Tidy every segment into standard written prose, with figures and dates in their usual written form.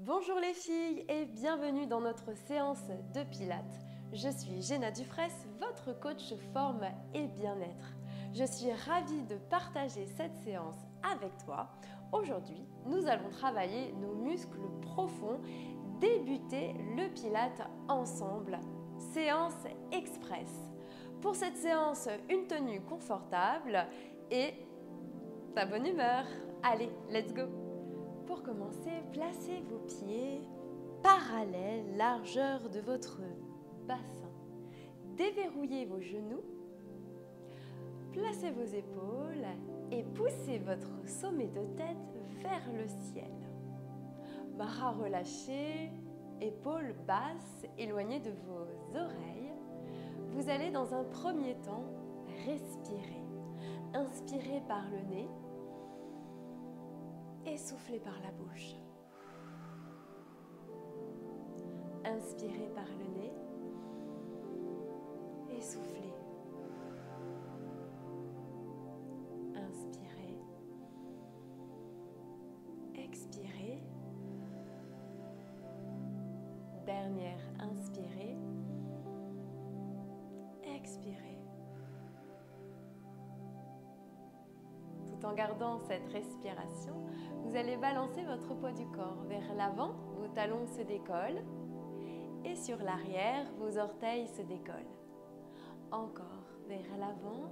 Bonjour les filles et bienvenue dans notre séance de Pilates. Je suis Jenna Dufresne, votre coach forme et bien-être. Je suis ravie de partager cette séance avec toi. Aujourd'hui, nous allons travailler nos muscles profonds, débuter le Pilates ensemble. Séance express. Pour cette séance, une tenue confortable et ta bonne humeur. Allez, let's go! Pour commencer, placez vos pieds parallèles, largeur de votre bassin. Déverrouillez vos genoux, placez vos épaules et poussez votre sommet de tête vers le ciel. Bras relâchés, épaules basses, éloignées de vos oreilles. Vous allez dans un premier temps respirer. Inspirez par le nez. Et soufflez par la bouche. Inspirez par le nez et soufflez. Inspirez. Expirez. Dernière, inspirez. Expirez. Tout en gardant cette respiration, vous allez balancer votre poids du corps vers l'avant, vos talons se décollent et sur l'arrière, vos orteils se décollent. Encore vers l'avant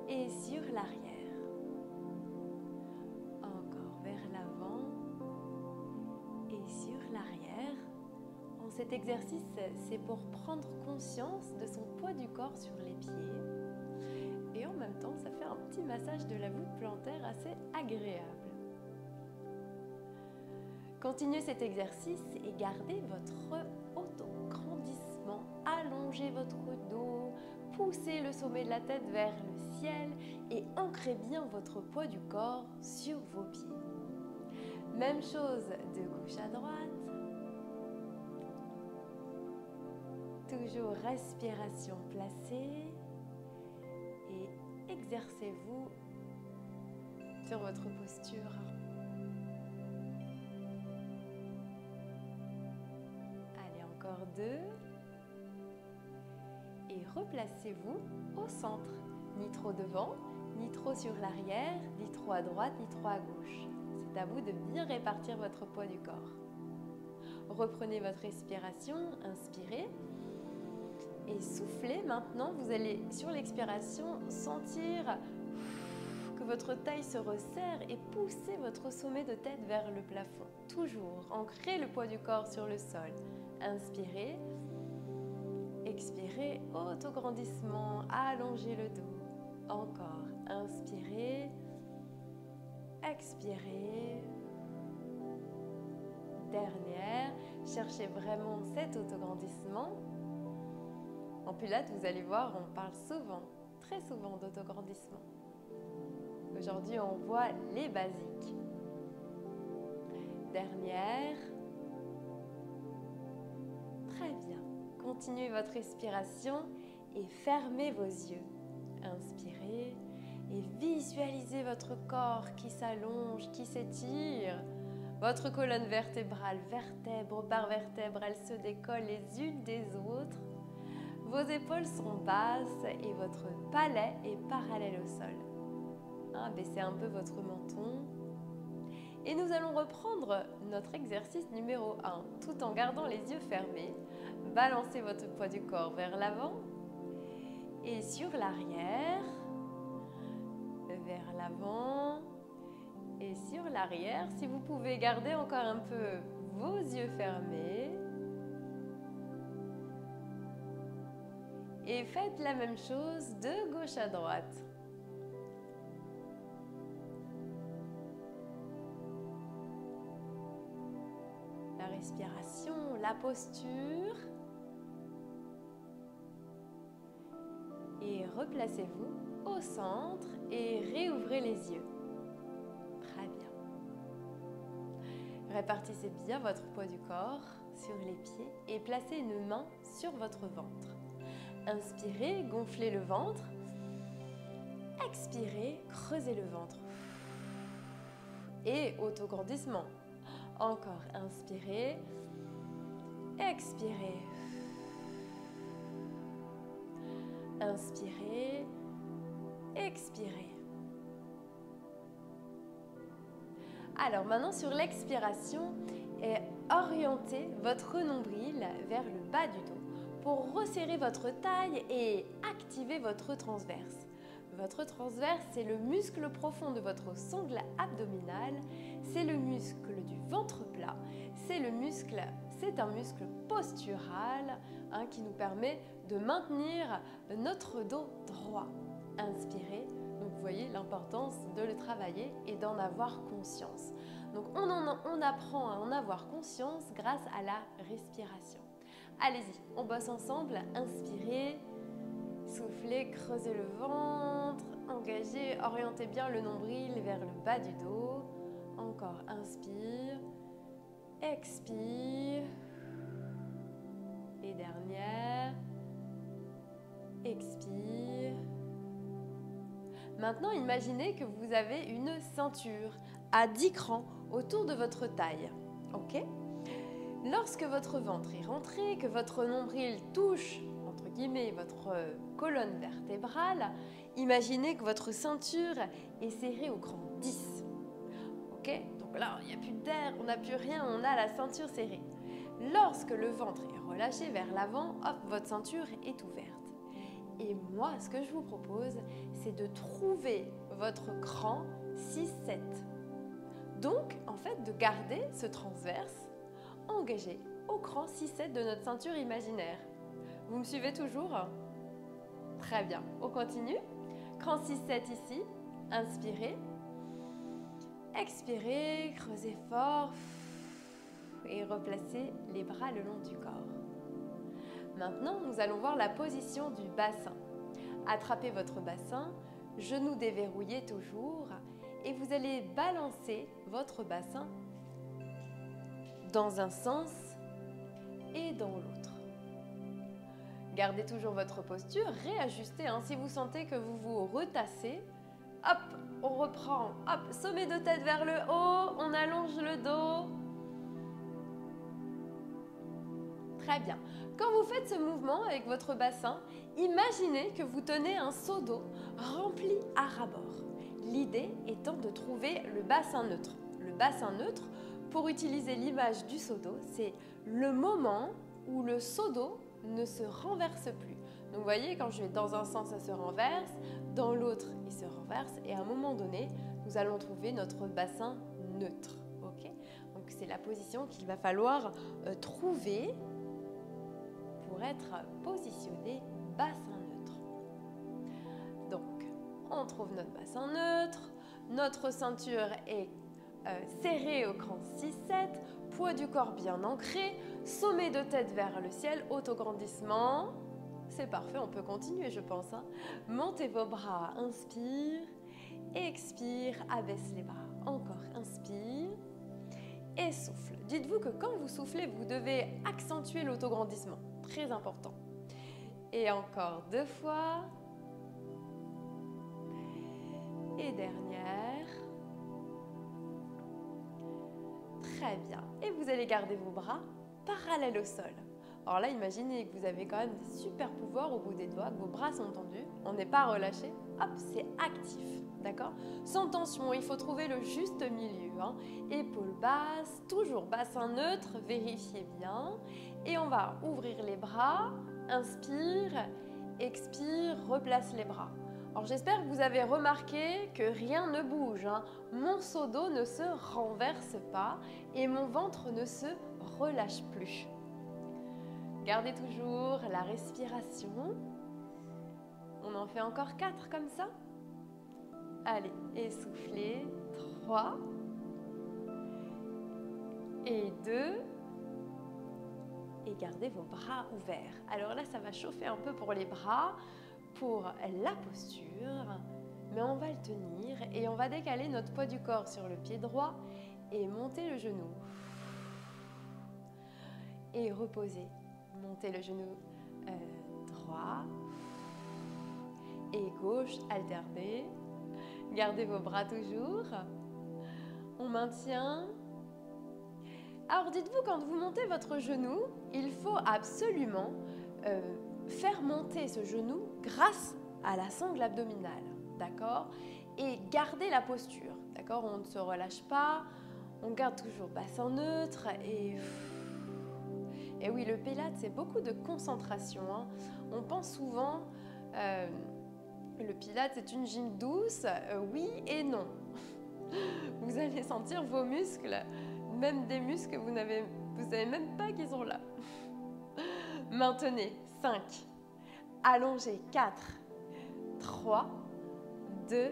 et sur l'arrière. Encore vers l'avant et sur l'arrière. Cet exercice, c'est pour prendre conscience de son poids du corps sur les pieds. Et en même temps, ça fait un petit massage de la voûte plantaire assez agréable. Continuez cet exercice et gardez votre autograndissement. Allongez votre dos, poussez le sommet de la tête vers le ciel et ancrez bien votre poids du corps sur vos pieds. Même chose de gauche à droite. Toujours respiration placée. Et exercez-vous sur votre posture. Allez, encore deux. Et replacez-vous au centre. Ni trop devant, ni trop sur l'arrière, ni trop à droite, ni trop à gauche. C'est à vous de bien répartir votre poids du corps. Reprenez votre respiration, inspirez. Et soufflez. Maintenant, vous allez sur l'expiration sentir que votre taille se resserre et poussez votre sommet de tête vers le plafond. Toujours, ancrez le poids du corps sur le sol. Inspirez, expirez, autograndissement, allongez le dos. Encore, inspirez, expirez. Dernière, cherchez vraiment cet autograndissement. En Pilates, vous allez voir, on parle souvent, très souvent d'autograndissement. Aujourd'hui, on voit les basiques. Dernière. Très bien. Continuez votre respiration et fermez vos yeux. Inspirez et visualisez votre corps qui s'allonge, qui s'étire. Votre colonne vertébrale, vertèbre par vertèbre, elle se décolle les unes des autres. Vos épaules sont basses et votre palais est parallèle au sol. Baissez un peu votre menton. Et nous allons reprendre notre exercice numéro 1, tout en gardant les yeux fermés. Balancez votre poids du corps vers l'avant et sur l'arrière, vers l'avant et sur l'arrière. Si vous pouvez garder encore un peu vos yeux fermés. Et faites la même chose de gauche à droite. La respiration, la posture. Et replacez-vous au centre et réouvrez les yeux. Très bien. Répartissez bien votre poids du corps sur les pieds et placez une main sur votre ventre. Inspirez, gonflez le ventre. Expirez, creusez le ventre. Et autograndissement. Encore, inspirez. Expirez. Inspirez. Expirez. Alors maintenant sur l'expiration, orientez votre nombril vers le bas du dos pour resserrer votre taille et activer votre transverse. Votre transverse, c'est le muscle profond de votre sangle abdominal, c'est le muscle du ventre plat, c'est un muscle postural qui nous permet de maintenir notre dos droit. Inspirez. Donc vous voyez l'importance de le travailler et d'en avoir conscience. Donc on apprend à en avoir conscience grâce à la respiration. Allez-y, on bosse ensemble. Inspirez, soufflez, creusez le ventre, engagez, orientez bien le nombril vers le bas du dos. Encore, inspire, expire. Et dernière, expire. Maintenant, imaginez que vous avez une ceinture à 10 crans autour de votre taille. Ok ? Lorsque votre ventre est rentré, que votre nombril touche, entre guillemets, votre colonne vertébrale, imaginez que votre ceinture est serrée au cran 10. Ok ? Donc là, il n'y a plus d'air, on n'a plus rien, on a la ceinture serrée. Lorsque le ventre est relâché vers l'avant, hop, votre ceinture est ouverte. Et moi, ce que je vous propose, c'est de trouver votre cran 6-7. Donc, en fait, de garder ce transverse engagé au cran 6-7 de notre ceinture imaginaire. Vous me suivez toujours? Très bien, on continue. Cran 6-7 ici, inspirez. Expirez, creusez fort et replacez les bras le long du corps. Maintenant, nous allons voir la position du bassin. Attrapez votre bassin, genoux déverrouillés toujours, et vous allez balancer votre bassin dans un sens et dans l'autre. Gardez toujours votre posture, réajustez. Si vous sentez que vous vous retassez, hop, on reprend. Hop, sommet de tête vers le haut, on allonge le dos. Très bien. Quand vous faites ce mouvement avec votre bassin, imaginez que vous tenez un seau d'eau rempli à ras-bord. L'idée étant de trouver le bassin neutre. Le bassin neutre, pour utiliser l'image du seau d'eau, c'est le moment où le seau d'eau ne se renverse plus. Donc vous voyez, quand je vais dans un sens, ça se renverse, dans l'autre, il se renverse, et à un moment donné, nous allons trouver notre bassin neutre. Okay ? Donc c'est la position qu'il va falloir trouver pour être positionné bassin neutre. Donc, on trouve notre bassin neutre, notre ceinture est serrée au cran 6-7, poids du corps bien ancré, sommet de tête vers le ciel, autograndissement. C'est parfait, on peut continuer, je pense. Montez vos bras, inspire, expire, abaisse les bras. Encore, inspire et souffle. Dites-vous que quand vous soufflez, vous devez accentuer l'autograndissement. Très important. Et encore 2 fois. Et dernière. Très bien. Et vous allez garder vos bras parallèles au sol. Alors là, imaginez que vous avez quand même des super pouvoirs au bout des doigts, que vos bras sont tendus, on n'est pas relâché, hop, c'est actif, d'accord? Sans tension, il faut trouver le juste milieu, Épaules basses, toujours bassin neutre, vérifiez bien. Et on va ouvrir les bras, inspire, expire, replace les bras. Alors j'espère que vous avez remarqué que rien ne bouge, Mon seau d'eau ne se renverse pas et mon ventre ne se relâche plus. Gardez toujours la respiration. On en fait encore 4 comme ça. Allez, essoufflez. 3 et 2. Et gardez vos bras ouverts. Alors là, ça va chauffer un peu pour les bras, pour la posture. Mais on va le tenir et on va décaler notre poids du corps sur le pied droit et monter le genou. Et reposer. Montez le genou droit et gauche, alternez. Gardez vos bras toujours. On maintient Alors dites-vous, quand vous montez votre genou, il faut absolument faire monter ce genou grâce à la sangle abdominale, d'accord? Et garder la posture, d'accord? On ne se relâche pas, on garde toujours bassin neutre et oui, le Pilates, c'est beaucoup de concentration, hein. On pense souvent, le Pilates, c'est une gym douce, oui et non. Vous allez sentir vos muscles, même des muscles que vous savez même pas qu'ils sont là. Maintenez, 5, allongez, 4, 3, 2,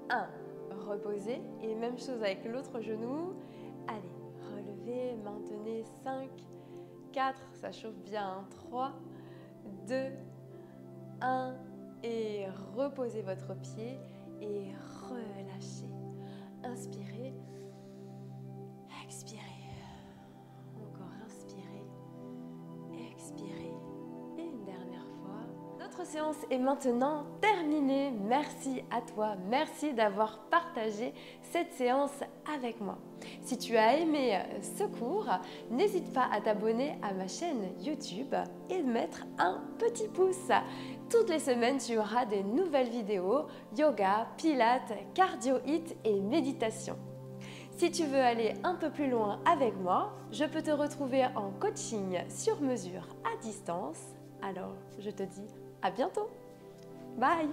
1. Reposez et même chose avec l'autre genou. Allez, relevez, maintenez, 5, 4, ça chauffe bien, 3, 2, 1 et reposez votre pied et relâchez. Inspirez, expirez, encore inspirez, expirez et une dernière fois. Notre séance est maintenant terminée. Merci à toi, merci d'avoir partagé cette séance avec moi. Si tu as aimé ce cours, n'hésite pas à t'abonner à ma chaîne YouTube et de mettre un petit pouce. Toutes les semaines, tu auras des nouvelles vidéos, yoga, pilates, cardio hit et méditation. Si tu veux aller un peu plus loin avec moi, je peux te retrouver en coaching sur mesure à distance. Alors, je te dis à bientôt. Bye!